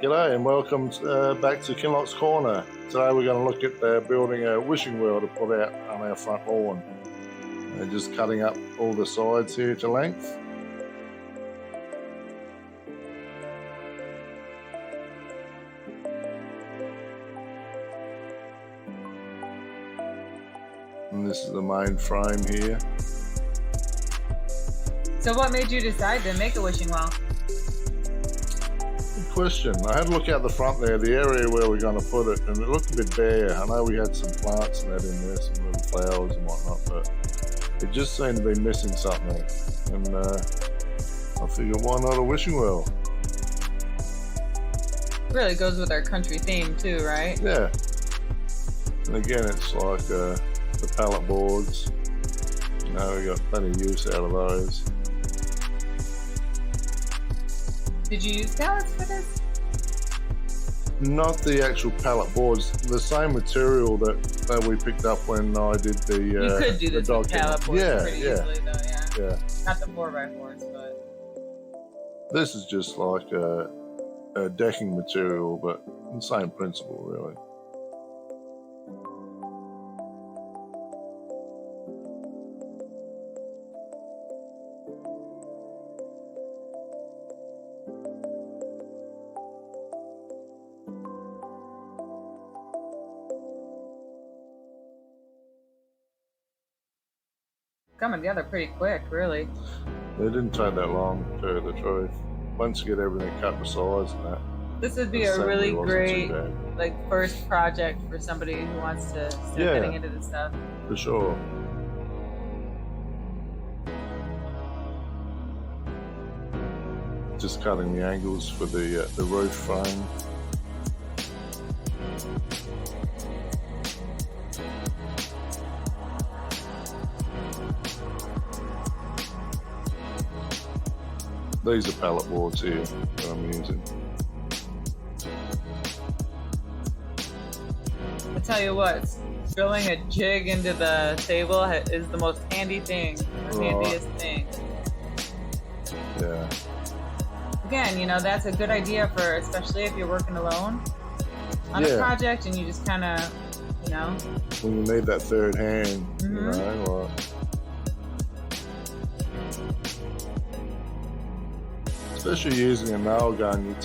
G'day and welcome back to Kinloch's Corner. Today we're going to look at building a wishing well to put out on our front lawn. And just cutting up all the sides here to length. And this is the main frame here. So what made you decide to make a wishing well? Question. I had a look out the front there, the area where we're going to put it, and it looked a bit bare. I know we had some plants and that in there, some little flowers and whatnot, but it just seemed to be missing something. And I figured, why not a wishing well? Really goes with our country theme too, right? Yeah. And again, it's like the pallet boards. You know, we got plenty of use out of those. Did you use pallets for this? Not the actual pallet boards, the same material that we picked up when I did the You could do this with pallet boards pretty easily though, yeah. Not the 4x4s, but... This is just like a decking material, but the same principle really. Coming together pretty quick, really. It didn't take that long, to tell you the truth. Once you get everything cut to size and that. This would be a really great first project for somebody who wants to start getting into this stuff. For sure. Just cutting the angles for the roof frame. These are pallet boards here that I'm using. I tell you what, drilling a jig into the table is the most handy thing, the handiest thing. Yeah. Again, you know, that's a good idea for, especially if you're working alone on a project and you just kind of, you know. When you need that third hand, you know, or... Especially using a nail gun,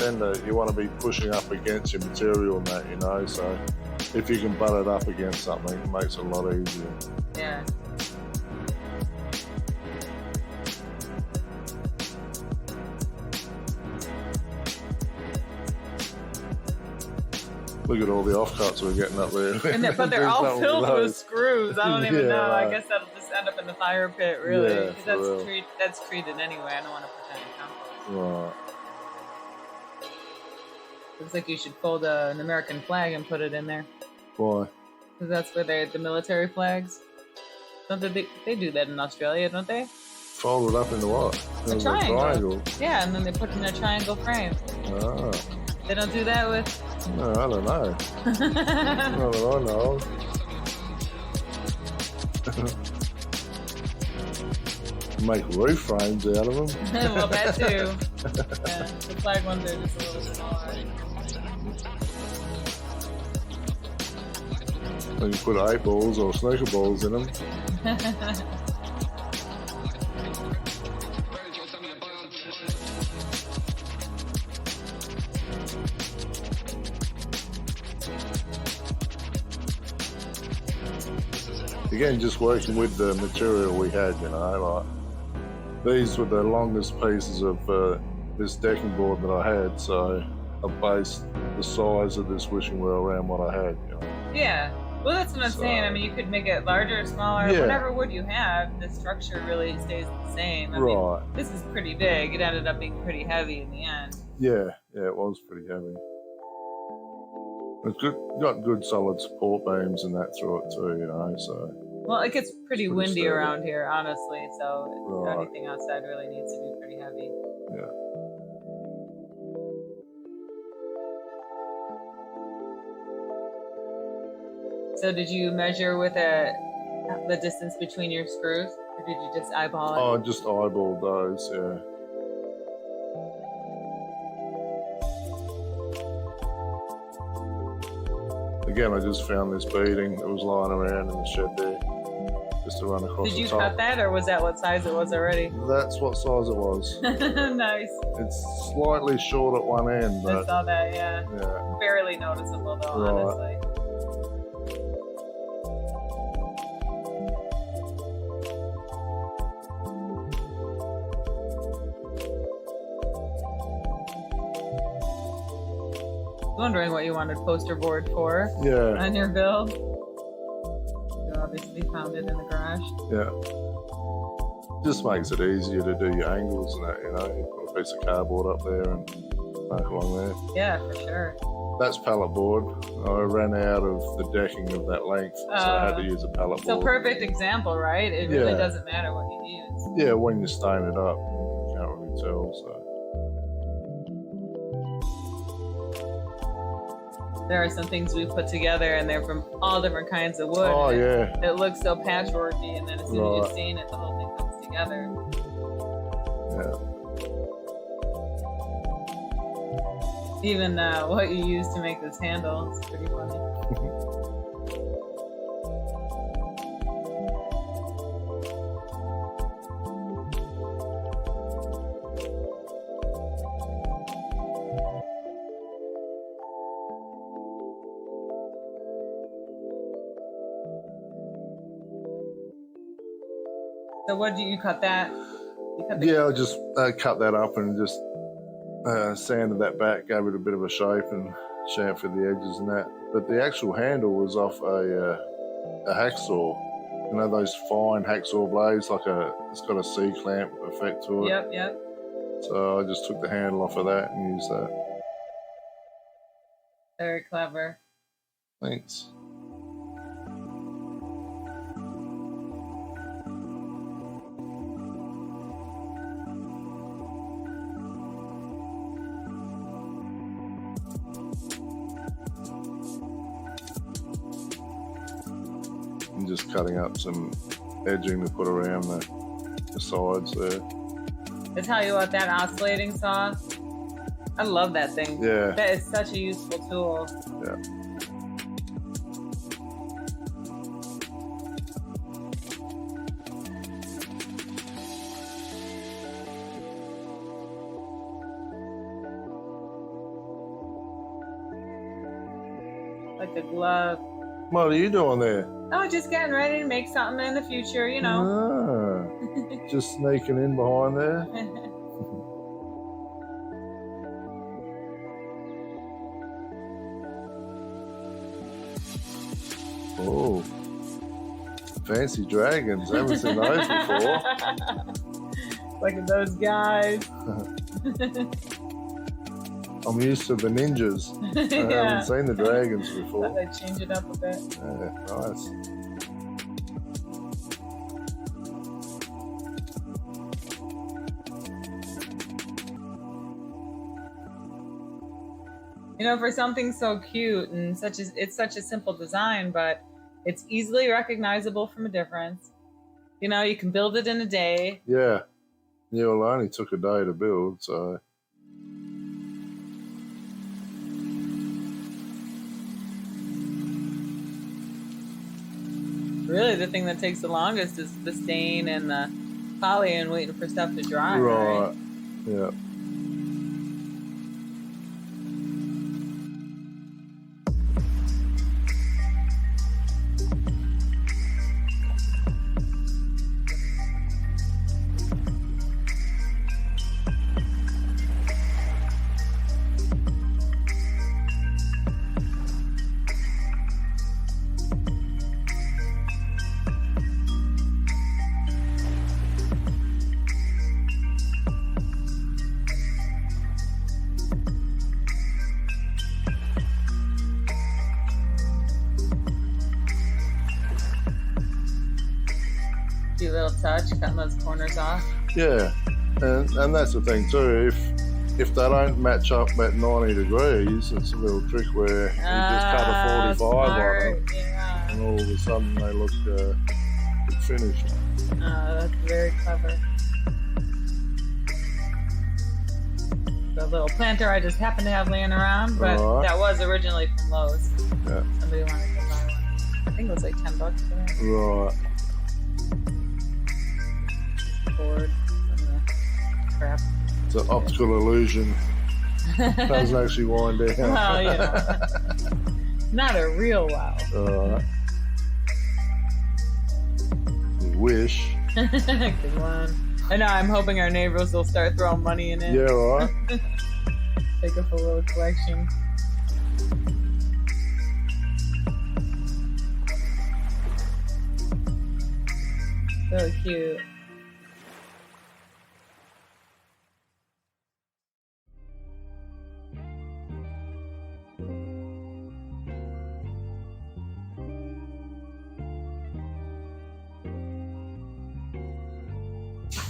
you want to be pushing up against your material and that, you know, so if you can butt it up against something, it makes it a lot easier. Yeah. Look at all the offcuts we're getting up there. But they're all filled with screws. I don't even know. I guess that'll just end up in the fire pit, really. Because that's treated anyway. I don't want to pretend to compost. Right. Looks like you should fold an American flag and put it in there. Why? Because that's where the military flags. Don't they do that in Australia, don't they? Fold it up into what? A triangle. Yeah, and then they put it in a triangle frame. Ah. They don't do that with... No, I don't know. Not that I know of. Make roof frames out of them. Well, that too. Yeah, the flag ones are just a little smaller. You can put 8 balls or snooker balls in them. Again, just working with the material we had, you know, like these were the longest pieces of this decking board that I had, so I based the size of this wishing well around what I had, you know. Yeah, well that's what I'm saying. I mean, you could make it larger, smaller, whatever wood you have, the structure really stays the same. I mean, this is pretty big. It ended up being pretty heavy in the end. Yeah, it was pretty heavy. It's got good solid support beams and that through it too, you know, so... Well, it gets pretty windy around here, honestly, so anything outside really needs to be pretty heavy. Yeah. So did you measure with the distance between your screws, or did you just eyeball it? Oh, I just eyeballed those, yeah. Again, I just found this beading that was lying around in the shed there, just to run across the top. Did you cut that, or was that what size it was already? That's what size it was. Nice. It's slightly short at one end, but I saw that, yeah. Barely noticeable, though, honestly. Wondering what you wanted poster board for on your build. You obviously found it in the garage. Yeah. Just makes it easier to do your angles and that, you know. You put a piece of cardboard up there and mark along there. Yeah, for sure. That's pallet board. I ran out of the decking of that length, so I had to use a pallet board. So perfect example, right? It really doesn't matter what you use. Yeah, when you stain it up, you can't really tell, so. There are some things we put together, and they're from all different kinds of wood. Oh, yeah. It looks so patchworky, and then as soon as you stain it, the whole thing comes together. Yeah. Even what you use to make this handle is pretty funny. So what do you cut that? I just cut that up and just sanded that back, gave it a bit of a shape and chamfered the edges and that. But the actual handle was off a hacksaw. You know those fine hacksaw blades, it's got a C-clamp effect to it. Yep. So I just took the handle off of that and used that. Very clever. Thanks. Just cutting up some edging to put around the sides there. I tell you what, that oscillating saw, I love that thing. Yeah. That is such a useful tool. Yeah. Like a glove. What are you doing there? Oh, just getting ready to make something in the future, you know. Ah, just sneaking in behind there. Oh, fancy dragons. Haven't seen those before. Look at those guys. I'm used to the ninjas. I haven't seen the dragons before. Thought I'd change it up a bit. Yeah, nice. You know, for something so cute and it's such a simple design, but it's easily recognizable from a difference. You know, you can build it in a day. Yeah. Yeah, well, it only took a day to build, so. Really, the thing that takes the longest is the stain and the poly and waiting for stuff to dry. Right. Yeah. Cute little touch, cutting those corners off. Yeah, and that's the thing too. If they don't match up at 90 degrees, it's a little trick where you just cut a 45 smart. on them, yeah. and all of a sudden they look finished. Oh, that's very clever. The little planter I just happened to have laying around, but that was originally from Lowe's. Yeah. Somebody was like $10 for that. Right. Board. Crap. It's an optical illusion. Doesn't actually wind down. Well, you know. Not a real wow. Alright. You wish. Good one. I know, I'm hoping our neighbors will start throwing money in it. Yeah, right. Take up a little collection. So cute.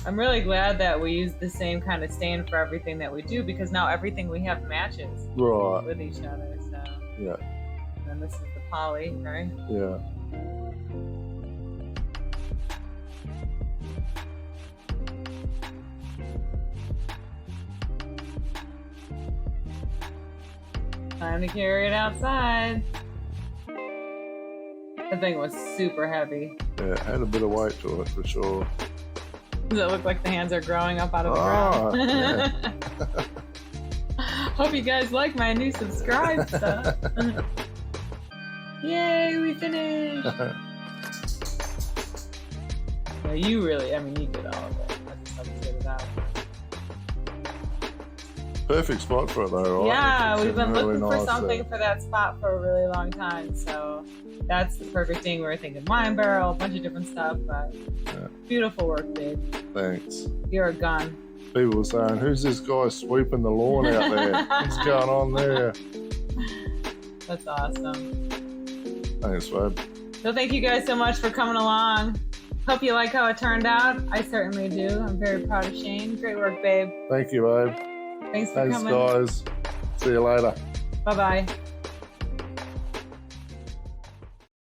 I'm really glad that we use the same kind of stain for everything that we do, because now everything we have matches with each other. So yeah. And this is the poly, right? Yeah. Time to carry it outside. The thing was super heavy. Yeah, it had a bit of weight to it for sure. Does it look like the hands are growing up out of the ground? Yeah. Hope you guys like my new subscribe stuff. Yay, we finished! Well, you really, I mean, you did all of it. I just have to get it out. Perfect spot for it though, right? Yeah, we've been really looking for nice something for that spot for a really long time, so that's the perfect thing. We were thinking wine barrel, a bunch of different stuff, but beautiful work, babe. Thanks. You're a gun. People were saying, who's this guy sweeping the lawn out there? What's going on there? That's awesome. Thanks, babe. So thank you guys so much for coming along. Hope you like how it turned out. I certainly do. I'm very proud of Shane. Great work, babe. Thank you, babe. Thanks for coming. Thanks, guys. See you later. Bye-bye.